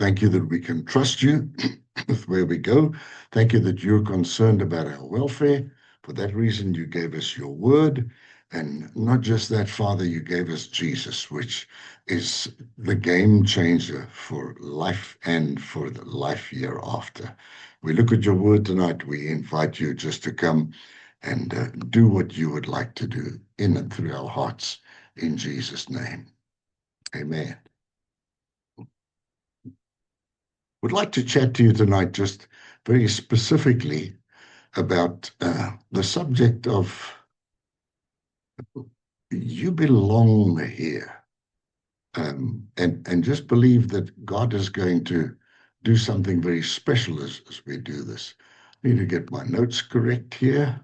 Thank you that we can trust you with where we go. Thank you that you're concerned about our welfare. For that reason, you gave us your word. And not just that, Father, you gave us Jesus, which is the game changer for life and for the life hereafter. We look at your word tonight. We invite you just to come and do what you would like to do in and through our hearts. In Jesus' name, amen. Would like to chat to you tonight just very specifically about the subject of you belong here, and just believe that God is going to do something very special as we do this. I need to get my notes correct here.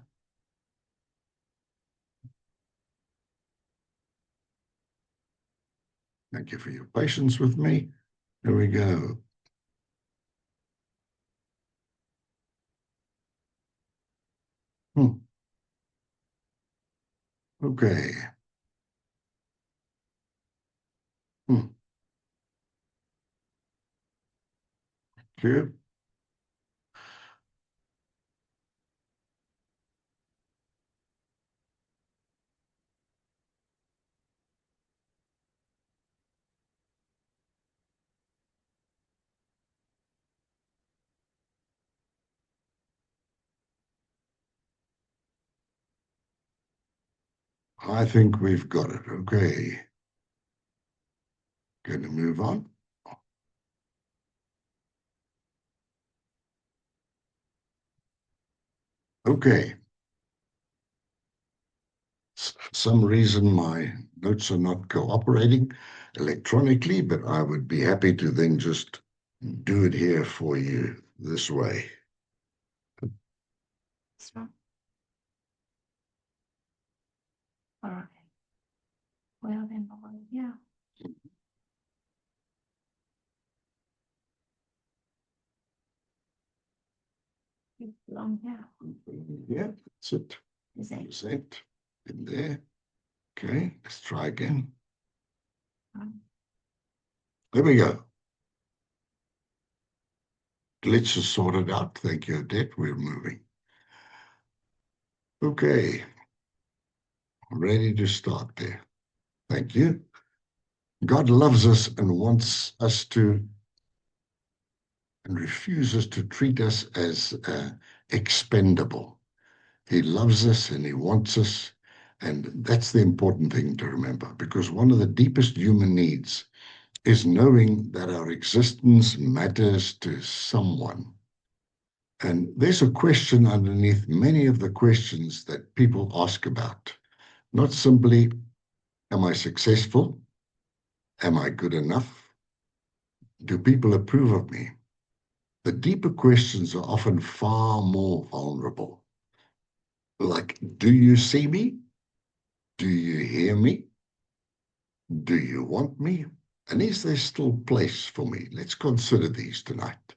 Thank you for your patience with me. Here we go. Okay. Here. I think we've got it. Okay. Going to move on. Okay. Some reason my notes are not cooperating electronically, but I would be happy to then just do it here for you this way. So, all right. Well, then, yeah. Long, yeah. Yeah, that's it. That's it. In there. Okay, let's try again. There we go. Glitch is sorted out. Thank you, Odette. We're moving. Okay. Ready to start there. Thank you. God loves us and wants us to, and refuses to treat us as expendable. He loves us and he wants us. And that's the important thing to remember, because one of the deepest human needs is knowing that our existence matters to someone. And there's a question underneath many of the questions that people ask about. Not simply, am I successful? Am I good enough? Do people approve of me? The deeper questions are often far more vulnerable. Like, do you see me? Do you hear me? Do you want me? And is there still place for me? Let's consider these tonight.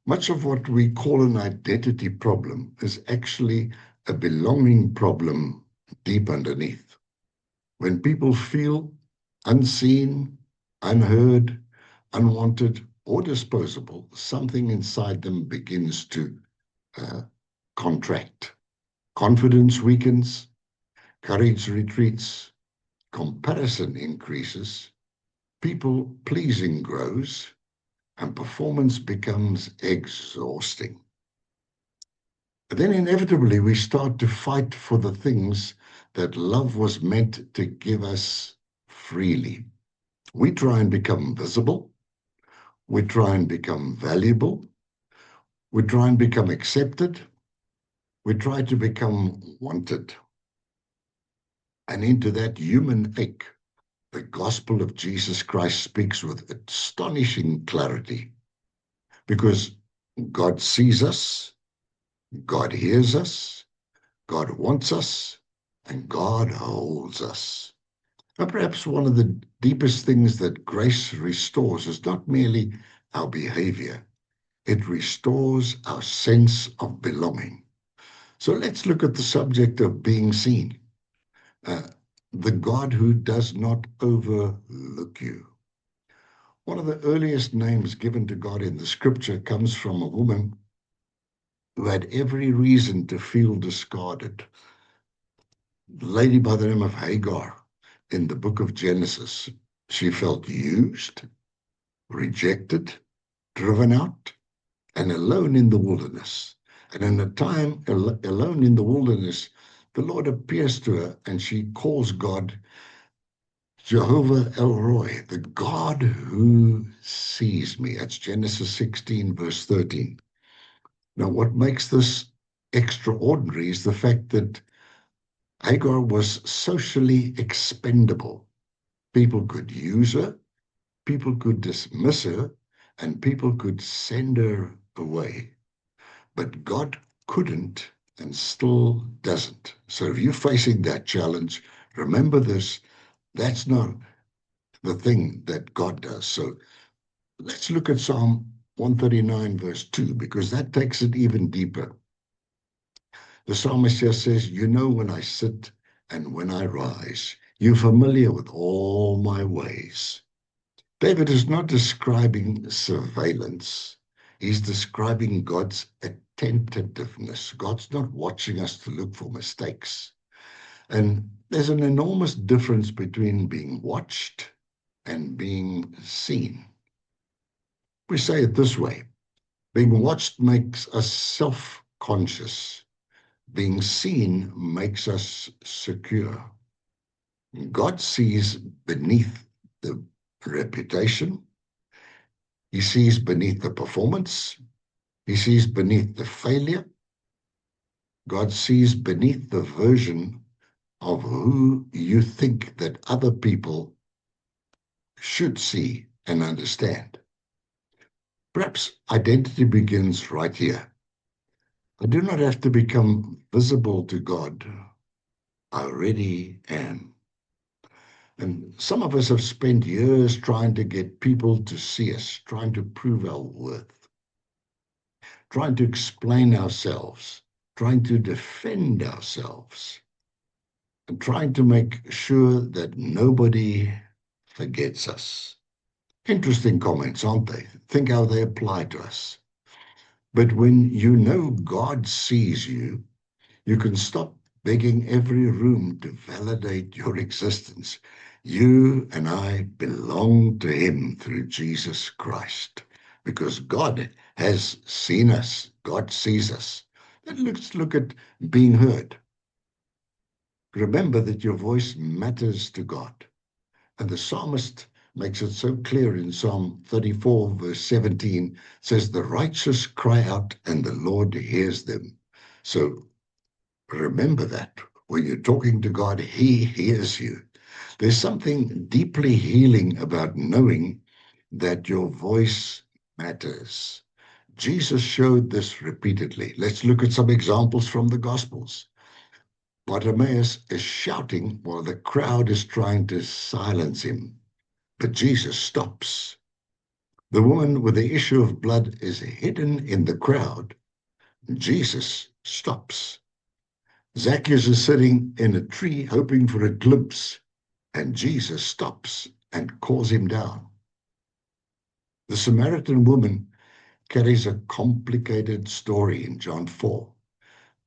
Much of what we call an identity problem is actually a belonging problem deep underneath. When people feel unseen, unheard, unwanted, or disposable, something inside them begins to contract. Confidence weakens, courage retreats, comparison increases, people pleasing grows, and performance becomes exhausting. Then inevitably we start to fight for the things that love was meant to give us freely. We try and become visible. We try and become valuable. We try and become accepted. We try to become wanted. And into that human ache, the gospel of Jesus Christ speaks with astonishing clarity, because God sees us, God hears us, God wants us, and God holds us. Now, perhaps one of the deepest things that grace restores is not merely our behavior, it restores our sense of belonging. So let's look at the subject of being seen. The God who does not overlook you. One of the earliest names given to God in the scripture comes from a woman who had every reason to feel discarded. A lady by the name of Hagar in the book of Genesis. She felt used, rejected, driven out, and alone in the wilderness. And in a time alone in the wilderness, the Lord appears to her and she calls God Jehovah El Roi, the God who sees me. That's Genesis 16, verse 13. Now, what makes this extraordinary is the fact that Hagar was socially expendable. People could use her, people could dismiss her, and people could send her away. But God couldn't and still doesn't. So if you're facing that challenge, remember this. That's not the thing that God does. So let's look at Psalm 139, verse 2, because that takes it even deeper. The psalmist here says, you know when I sit and when I rise, you're familiar with all my ways. David is not describing surveillance. He's describing God's attentiveness. God's not watching us to look for mistakes. And there's an enormous difference between being watched and being seen. We say it this way. Being watched makes us self-conscious. Being seen makes us secure. God sees beneath the reputation. He sees beneath the performance. He sees beneath the failure. God sees beneath the version of who you think that other people should see and understand. Perhaps identity begins right here. I do not have to become visible to God. I already am. And some of us have spent years trying to get people to see us, trying to prove our worth, trying to explain ourselves, trying to defend ourselves, and trying to make sure that nobody forgets us. Interesting comments, aren't they? Think how they apply to us. But when you know God sees you, you can stop begging every room to validate your existence. You and I belong to him through Jesus Christ because God has seen us. God sees us. Then let's look at being heard. Remember that your voice matters to God. And the psalmist makes it so clear in Psalm 34, verse 17, says, the righteous cry out and the Lord hears them. So remember that when you're talking to God, he hears you. There's something deeply healing about knowing that your voice matters. Jesus showed this repeatedly. Let's look at some examples from the Gospels. Bartimaeus is shouting while the crowd is trying to silence him, but Jesus stops. The woman with the issue of blood is hidden in the crowd. Jesus stops. Zacchaeus is sitting in a tree hoping for a glimpse, and Jesus stops and calls him down. The Samaritan woman carries a complicated story in John 4,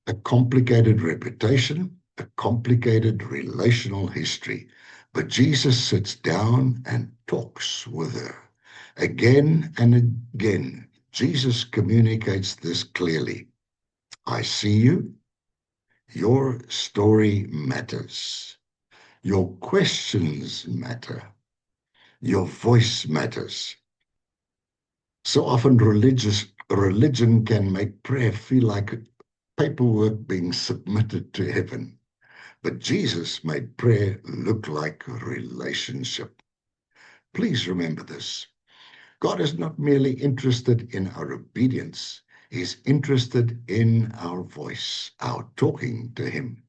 a complicated reputation, a complicated relational history. But Jesus sits down and talks with her. Again and again, Jesus communicates this clearly. I see you. Your story matters. Your questions matter. Your voice matters. So often religion can make prayer feel like paperwork being submitted to heaven. But Jesus made prayer look like a relationship. Please remember this. God is not merely interested in our obedience. He's interested in our voice, our talking to him.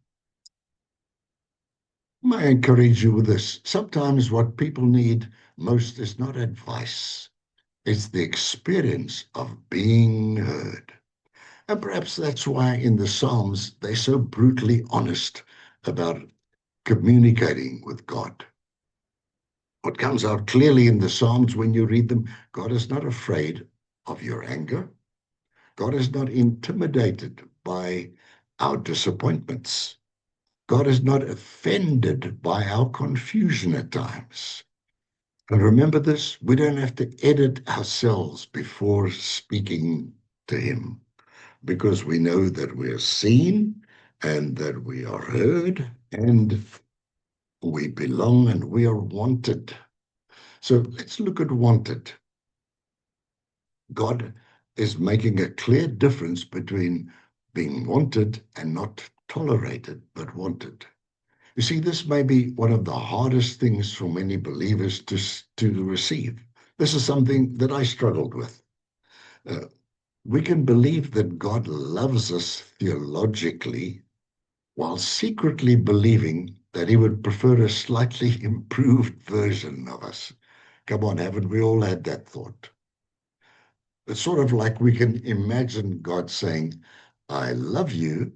May I encourage you with this? Sometimes what people need most is not advice. It's the experience of being heard. And perhaps that's why in the Psalms, they're so brutally honest about communicating with God. What comes out clearly in the Psalms when you read them, God is not afraid of your anger. God is not intimidated by our disappointments. God is not offended by our confusion at times. And remember this, we don't have to edit ourselves before speaking to him, because we know that we are seen and that we are heard and we belong and we are wanted. So let's look at wanted. God is making a clear difference between being wanted and not tolerated, but wanted. You see, this may be one of the hardest things for many believers to receive. This is something that I struggled with. Uh, we can believe that God loves us theologically while secretly believing that he would prefer a slightly improved version of us. Come on, haven't we all had that thought? It's sort of like we can imagine God saying, I love you,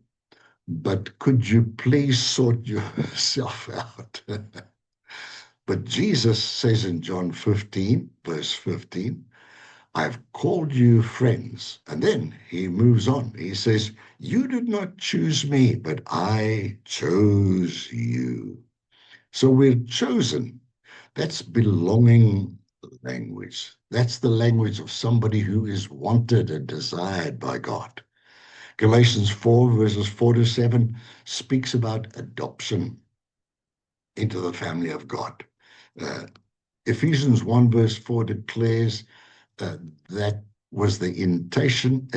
but could you please sort yourself out? But Jesus says in John 15, verse 15, I've called you friends. And then he moves on. He says, you did not choose me, but I chose you. So we're chosen. That's belonging language. That's the language of somebody who is wanted and desired by God. Galatians 4, verses 4 to 7 speaks about adoption into the family of God. Uh, Ephesians 1, verse 4 declares uh, that was the intention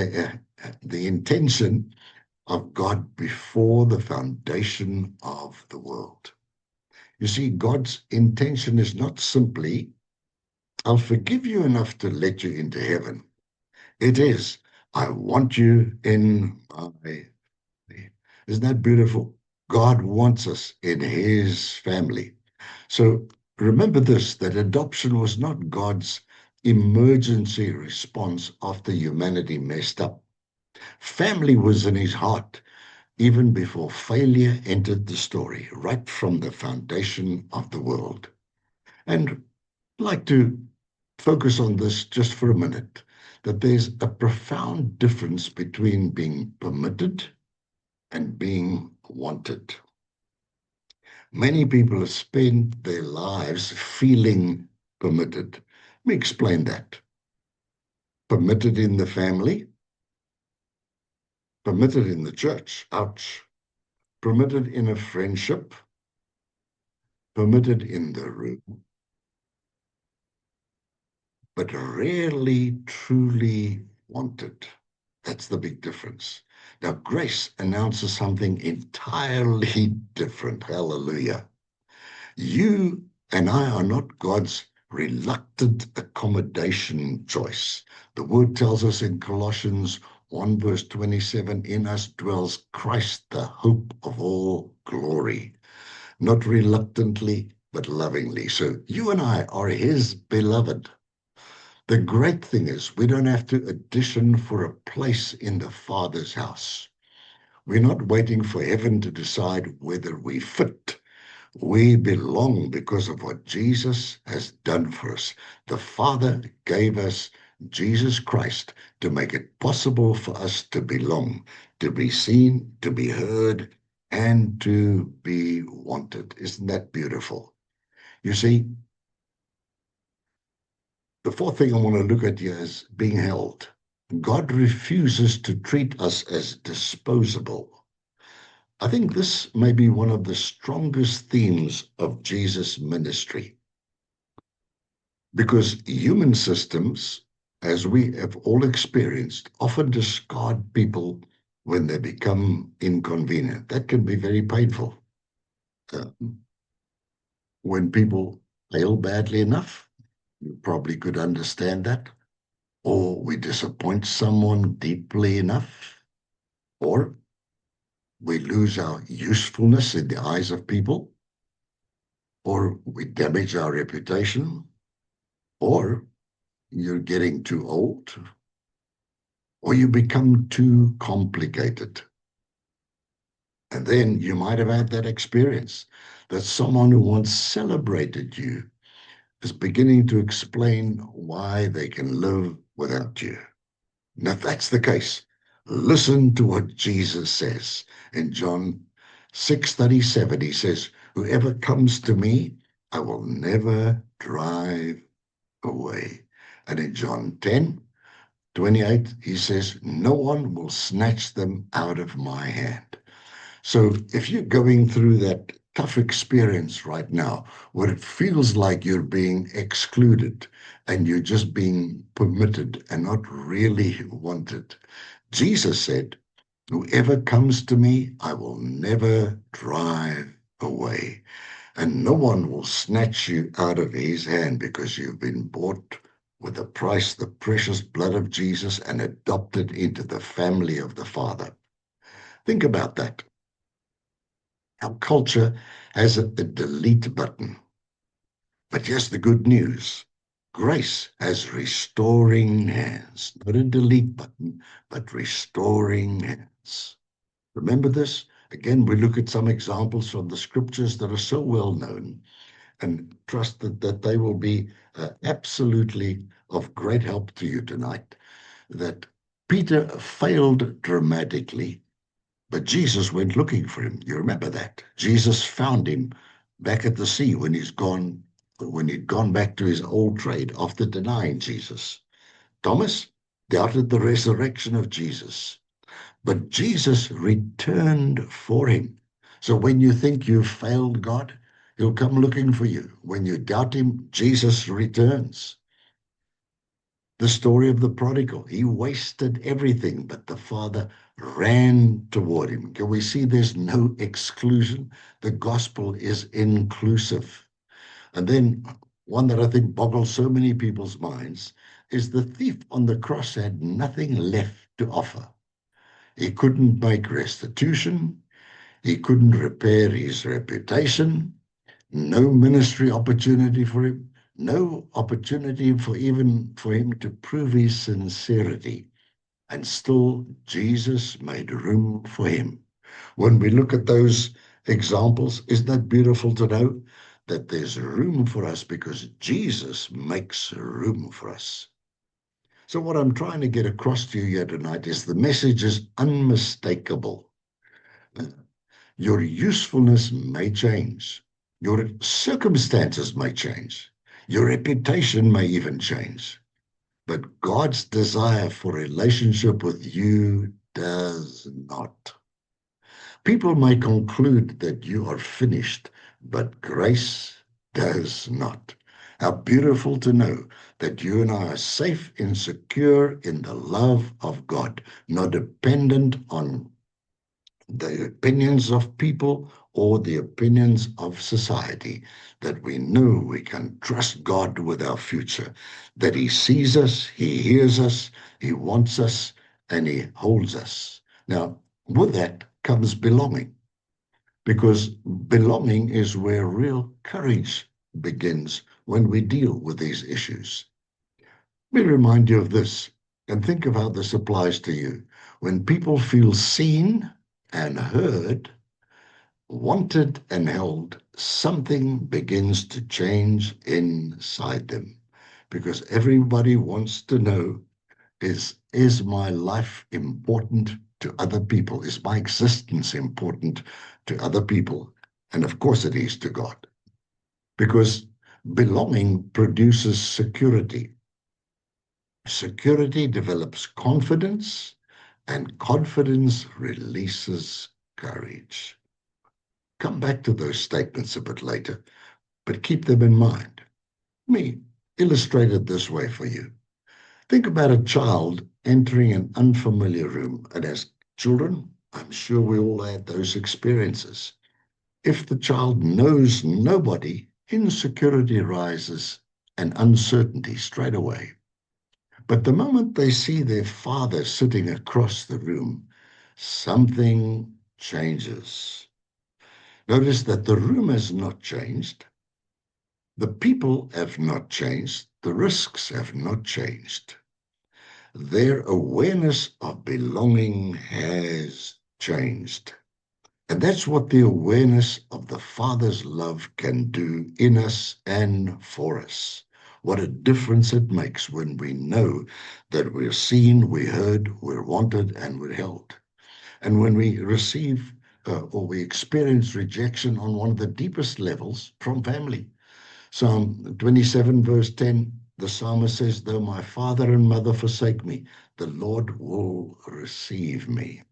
of God before the foundation of the world. You see, God's intention is not simply, I'll forgive you enough to let you into heaven. It is, I want you in my. Isn't that beautiful? God wants us in his family. So remember this, that adoption was not God's emergency response after humanity messed up. Family was in his heart even before failure entered the story, right from the foundation of the world. And I'd like to focus on this just for a minute, that there's a profound difference between being permitted and being wanted. Many people have spent their lives feeling permitted. Let me explain that. Permitted in the family, permitted in the church, ouch. Permitted in a friendship, permitted in the room, but rarely truly wanted. That's the big difference. Now, grace announces something entirely different. Hallelujah. You and I are not God's reluctant accommodation choice. The word tells us in Colossians 1 verse 27, in us dwells Christ, the hope of all glory, not reluctantly, but lovingly. So you and I are his beloved. The great thing is we don't have to audition for a place in the Father's house. We're not waiting for heaven to decide whether we fit. We belong because of what Jesus has done for us. The Father gave us Jesus Christ to make it possible for us to belong, to be seen, to be heard, and to be wanted. Isn't that beautiful? You see, the fourth thing I want to look at here is being held. God refuses to treat us as disposable. I think this may be one of the strongest themes of Jesus' ministry, because human systems, as we have all experienced, often discard people when they become inconvenient. That can be very painful. Uh, when people fail badly enough, you probably could understand that. Or we disappoint someone deeply enough, or we lose our usefulness in the eyes of people, or we damage our reputation, or you're getting too old, or you become too complicated. And then you might have had that experience that someone who once celebrated you is beginning to explain why they can live without you. Now, if that's the case, listen to what Jesus says in John 6:37. He says, whoever comes to me, I will never drive away. And in John 10:28, he says, no one will snatch them out of my hand. So if you're going through that tough experience right now, where it feels like you're being excluded and you're just being permitted and not really wanted, Jesus said, whoever comes to me, I will never drive away. And no one will snatch you out of his hand, because you've been bought with a price, the precious blood of Jesus, and adopted into the family of the Father. Think about that. Our culture has a delete button. But here's the good news. Grace has restoring hands, not a delete button, but restoring hands. Remember this? Again, we look at some examples from the scriptures that are so well known, and trust that they will be absolutely of great help to you tonight. That Peter failed dramatically, but Jesus went looking for him. You remember that? Jesus found him back at the sea when he'd gone back to his old trade after denying Jesus. Thomas doubted the resurrection of Jesus, but Jesus returned for him. So when you think you've failed God, he'll come looking for you. When you doubt him, Jesus returns. The story of the prodigal. He wasted everything, but the Father ran toward him. Can we see there's no exclusion? The gospel is inclusive. And then one that I think boggles so many people's minds is the thief on the cross had nothing left to offer. He couldn't make restitution. He couldn't repair his reputation. No ministry opportunity for him. No opportunity for him to prove his sincerity. And still, Jesus made room for him. When we look at those examples, isn't that beautiful to know that there's room for us because Jesus makes room for us? So what I'm trying to get across to you here tonight is the message is unmistakable. Your usefulness may change. Your circumstances may change. Your reputation may even change. But God's desire for relationship with you does not. People may conclude that you are finished, but grace does not. How beautiful to know that you and I are safe and secure in the love of God, not dependent on the opinions of people or the opinions of society, that we know we can trust God with our future, that he sees us, he hears us, he wants us, and he holds us. Now, with that comes belonging, because belonging is where real courage begins when we deal with these issues. Let me remind you of this, and think of how this applies to you. When people feel seen and heard, wanted and held, something begins to change inside them, because everybody wants to know, is my life important to other people? Is my existence important to other people? And of course it is to God, because belonging produces security. Security develops confidence, and confidence releases courage. Come back to those statements a bit later, but keep them in mind. Let me illustrate it this way for you. Think about a child entering an unfamiliar room, and as children, I'm sure we all had those experiences. If the child knows nobody, insecurity rises and uncertainty straight away. But the moment they see their father sitting across the room, something changes. Notice that the room has not changed. The people have not changed. The risks have not changed. Their awareness of belonging has changed. And that's what the awareness of the Father's love can do in us and for us. What a difference it makes when we know that we're seen, we're heard, we're wanted, and we're held. And when we receive or we experience rejection on one of the deepest levels from family. Psalm 27, verse 10, the psalmist says, though my father and mother forsake me, the Lord will receive me.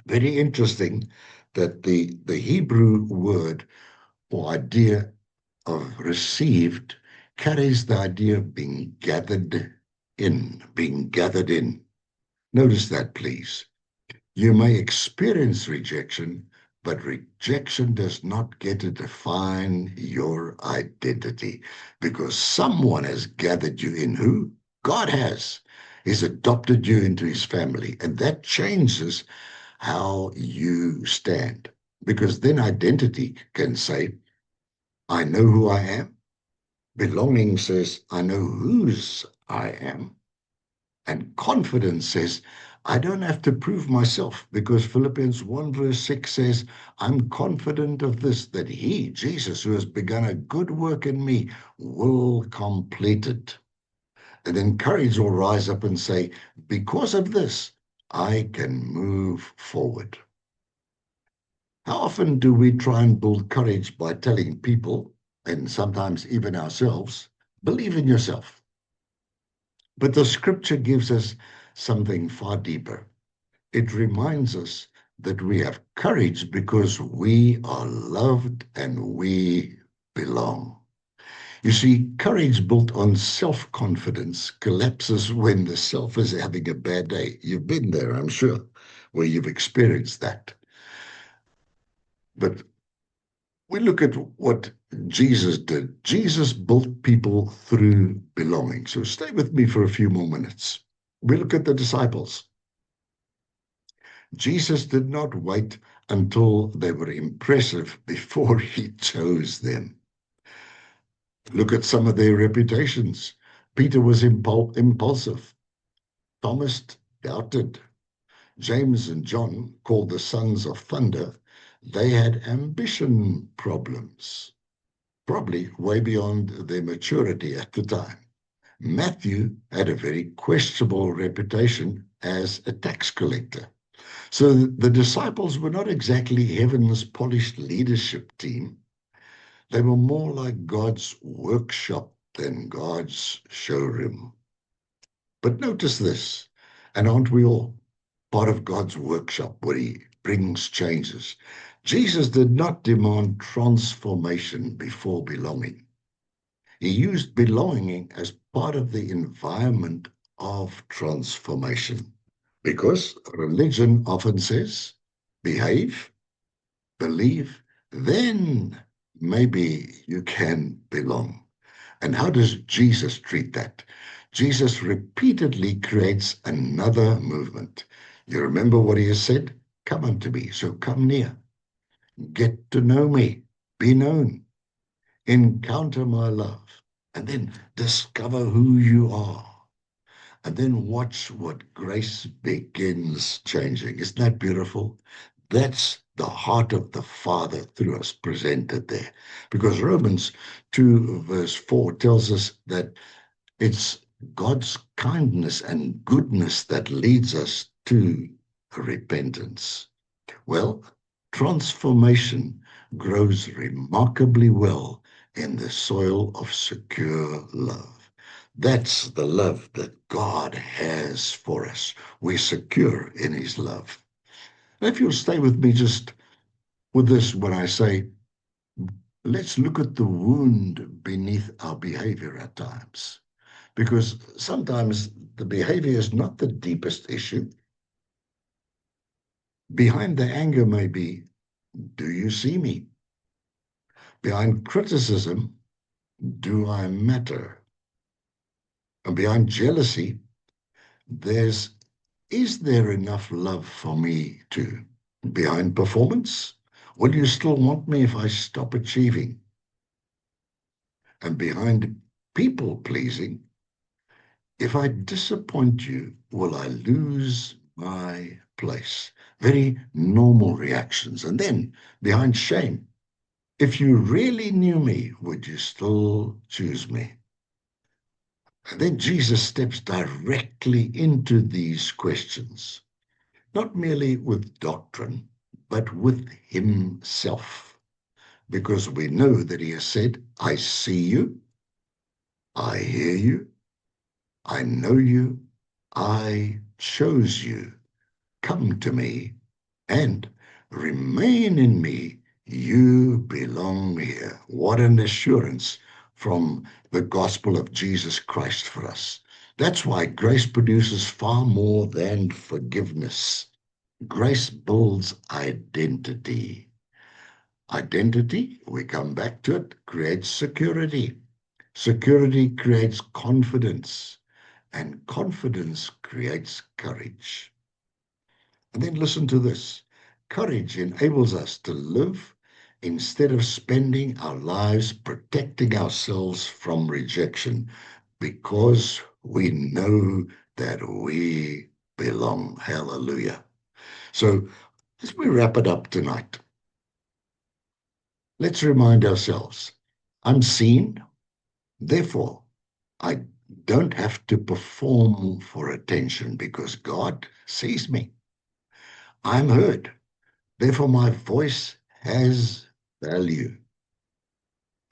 Very interesting that the Hebrew word or idea of received carries the idea of being gathered in, being gathered in. Notice that, please. You may experience rejection, but rejection does not get to define your identity because someone has gathered you in. Who? God has. He's adopted you into his family, and that changes how you stand. Because then identity can say, I know who I am. Belonging says, I know whose I am. And confidence says, I don't have to prove myself because Philippians 1 verse 6 says, I'm confident of this, that he, Jesus, who has begun a good work in me, will complete it. And then courage will rise up and say, because of this, I can move forward. How often do we try and build courage by telling people, and sometimes even ourselves, believe in yourself? But the scripture gives us something far deeper. It reminds us that we have courage because we are loved and we belong. You see, courage built on self-confidence collapses when the self is having a bad day. You've been there, I'm sure, where you've experienced that. But we look at what Jesus did. Jesus built people through belonging. So stay with me for a few more minutes. We look at the disciples. Jesus did not wait until they were impressive before he chose them. Look at some of their reputations. Peter was impulsive. Thomas doubted. James and John, called the sons of thunder, they had ambition problems, probably way beyond their maturity at the time. Matthew had a very questionable reputation as a tax collector. So the disciples were not exactly heaven's polished leadership team. They were more like God's workshop than God's showroom. But notice this, and aren't we all part of God's workshop where he brings changes? Jesus did not demand transformation before belonging. He used belonging as part of the environment of transformation. Because religion often says, behave, believe, then maybe you can belong. And how does Jesus treat that? Jesus repeatedly creates another movement. You remember what he has said? Come unto me, so come near. Get to know me, be known, encounter my love, and then discover who you are. And then watch what grace begins changing. Isn't that beautiful? That's the heart of the Father through us presented there. Because Romans 2 verse 4 tells us that it's God's kindness and goodness that leads us to repentance. Well, transformation grows remarkably well in the soil of secure love. That's the love that God has for us. We're secure in his love. And if you'll stay with me just with this when I say, let's look at the wound beneath our behavior at times. Because sometimes the behavior is not the deepest issue. Behind the anger may be, do you see me? Behind criticism, do I matter? And behind jealousy, is there enough love for me too? Behind performance, will you still want me if I stop achieving? And behind people pleasing, if I disappoint you, will I lose my place, very normal reactions. And then behind shame, if you really knew me, would you still choose me? And then Jesus steps directly into these questions, not merely with doctrine, but with himself. Because we know that he has said, I see you, I hear you, I know you, I chose you. Come to me and remain in me. You belong here. What an assurance from the gospel of Jesus Christ for us. That's why grace produces far more than forgiveness. Grace builds identity. Identity, we come back to it, creates security. Security creates confidence, and confidence creates courage. And then listen to this. Courage enables us to live instead of spending our lives protecting ourselves from rejection because we know that we belong. Hallelujah. So as we wrap it up tonight, let's remind ourselves, I'm seen, therefore I don't have to perform for attention because God sees me. I'm heard. Therefore, my voice has value.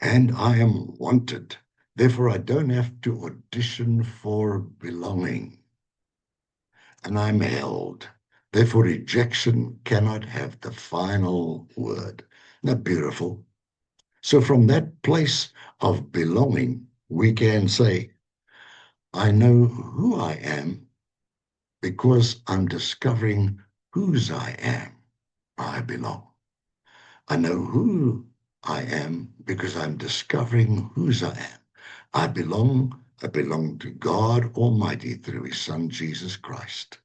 And I am wanted. Therefore, I don't have to audition for belonging. And I'm held. Therefore, rejection cannot have the final word. Isn't that beautiful? So from that place of belonging, we can say, I know who I am because I'm discovering whose I am. I belong. I know who I am because I'm discovering whose I am. I belong to God Almighty through his Son, Jesus Christ.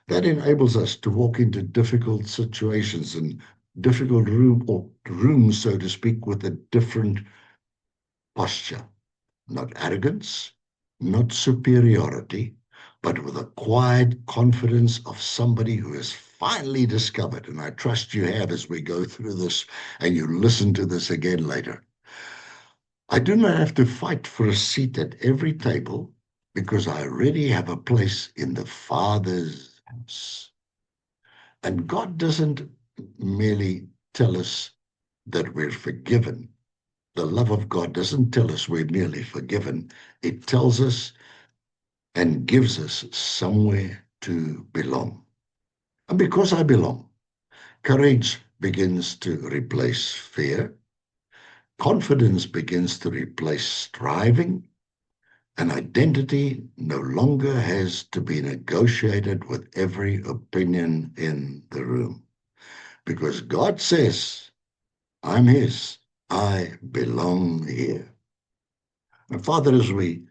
That enables us to walk into difficult situations and difficult rooms, so to speak, with a different posture. Not arrogance, not superiority, but with a quiet confidence of somebody who has finally discovered, and I trust you have as we go through this and you listen to this again later. I do not have to fight for a seat at every table because I already have a place in the Father's house. And God doesn't merely tell us that we're forgiven. The love of God doesn't tell us we're merely forgiven. It tells us and gives us somewhere to belong. And because I belong, courage begins to replace fear. Confidence begins to replace striving. And identity no longer has to be negotiated with every opinion in the room. Because God says, I'm his. I belong here. And Father, as we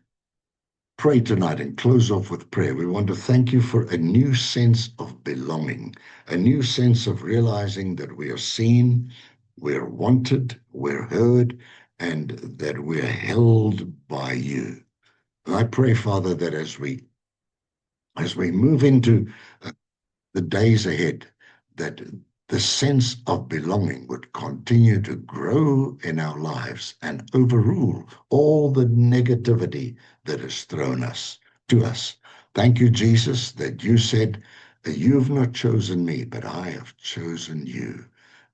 pray tonight and close off with prayer, we want to thank you for a new sense of belonging, a new sense of realizing that we are seen, we're wanted, we're heard, and that we're held by you. And I pray, Father, that as we move into the days ahead, that the sense of belonging would continue to grow in our lives and overrule all the negativity that has thrown us to us. Thank you, Jesus, that you said, you've not chosen me, but I have chosen you.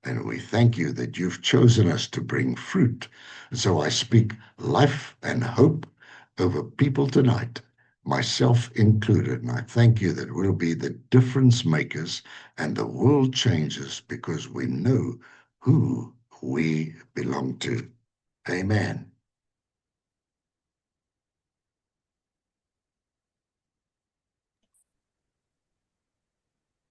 And we thank you that you've chosen us to bring fruit. So I speak life and hope over people tonight, myself included. And I thank you that we'll be the difference makers and the world changes because we know who we belong to. Amen.